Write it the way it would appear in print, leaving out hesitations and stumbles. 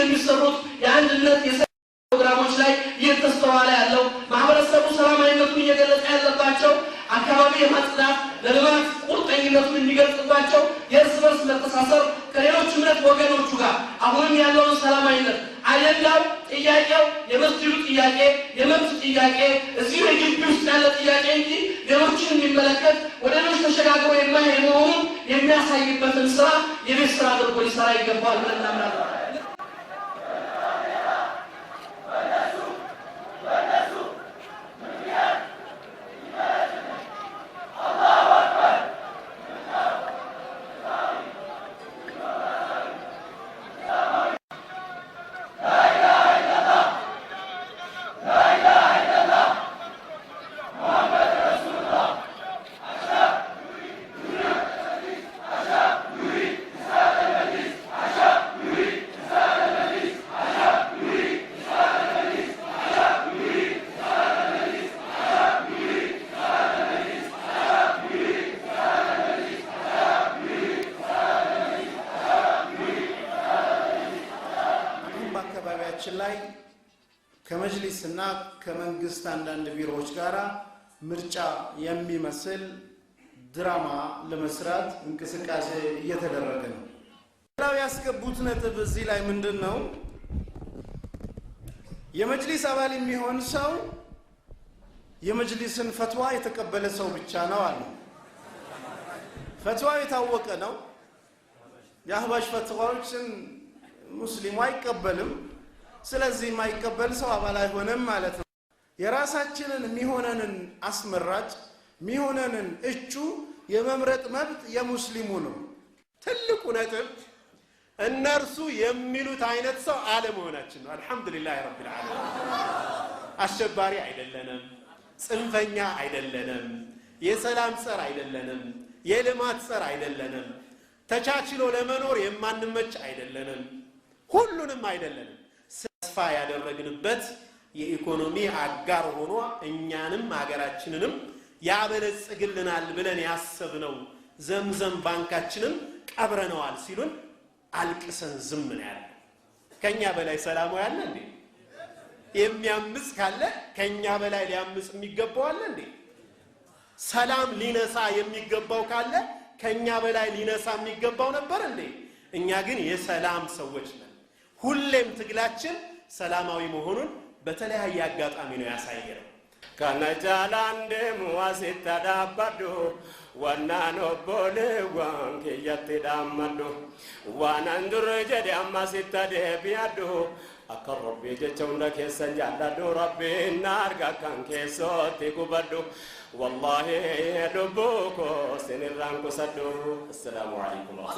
የሚሰሩት የአንድነት ፕሮግራሞች ላይ እየተስተዋለ ያለው ማህበረሰቡ ሰላማዊነቱን እየገለጸ ያለባቸው አካባቢ የማጽዳት ለልማት ቁርጠኝነቱን የሚገልጽባቸው የእርስ በርስ መተሳሰር ከሌሎች እምነት ወገኖቹ ጋር አሁንም ያለውን ሰላማዊነት አጀንዳው ጥያቄው የመስጂዱ ጥያቄ የመብት ጥያቄ እዚህ ግቢ ውስጥ ያለ ጥያቄ እንጂ ሌሎችን የሚመለከት ወደ ሌሎች ተሸጋግሮ የማይሄድ መሆኑን የሚያሳይበትን ስራ የቤት ስራ አድርጎ ሊሰራ ይገባል ብለን እናምናለን። ላይ ከመጅሊስና ከመንግስት አንዳንድ ቢሮዎች ጋራ ምርጫ የሚመስል ድራማ ለመስራት እንቅስቃሴ እየተደረገ ነው። ሌላው ያስገቡት ነጥብ እዚህ ላይ ምንድነው? የመጅሊስ አባል የሚሆን ሰው የመጅሊስን ፈትዋ የተቀበለ ሰው ብቻ ነው አለ። ፈትዋ የታወቀ ነው። የአህባሽ ፈትዋዎችን ሙስሊሙ አይቀበልም። ስለዚህ የማይቀበል ሰው አባል አይሆንም ማለት ነው። የራሳችንን የሚሆነንን አስመራጭ የሚሆነንን እጩ የመምረጥ መብት የሙስሊሙ ነው። ትልቁ ነጥብ እነርሱ የሚሉት አይነት ሰው አለመሆናችን ነው። አልহামዱሊላህ ረቢል ዓለሚን። አሸባሪ አይደለንም፣ ጽንፈኛ አይደለንም፣ የሰላም ጸር አይደለንም፣ የልማት ጸር አይደለንም፣ ተቻችሎ ለመኖር የማንመች አይደለንም፣ ሁሉንም አይደለንም። ተስፋ ያደረግንበት የኢኮኖሚ አጋር ሆኖ እኛንም ሀገራችንንም ያበለጽግልናል ብለን ያሰብነው ዘምዘም ባንካችንን ቀብረነዋል ሲሉን አልቅሰን ዝም ነው ያለው። ከኛ በላይ ሰላሙ ያለ እንዴ? የሚያምጽ ካለ ከኛ በላይ ሊያምጽ የሚገባው አለ እንዴ? ሰላም ሊነሳ የሚገባው ካለ ከኛ በላይ ሊነሳ የሚገባው ነበር እንዴ? እኛ ግን የሰላም ሰዎች ነን። ሁሌም ትግላችን ሰላማዊ መሆኑን በተለያየ አጋጣሚ ነው ያሳየነው። ከነጃላንደ ሙዋሲታ ዳባዶ ዋናኖ ቦሌ ዋንኬ ያተዳማዶ ዋናንዱር ጀደ አማሲታ ደቢያዶ አከረብ የጀቸውና ከሰን ያላዶ ረቢ ናርጋ ካንከሶት ኩበዶ والله دبوكو سنرانكو سدو السلام عليكم الله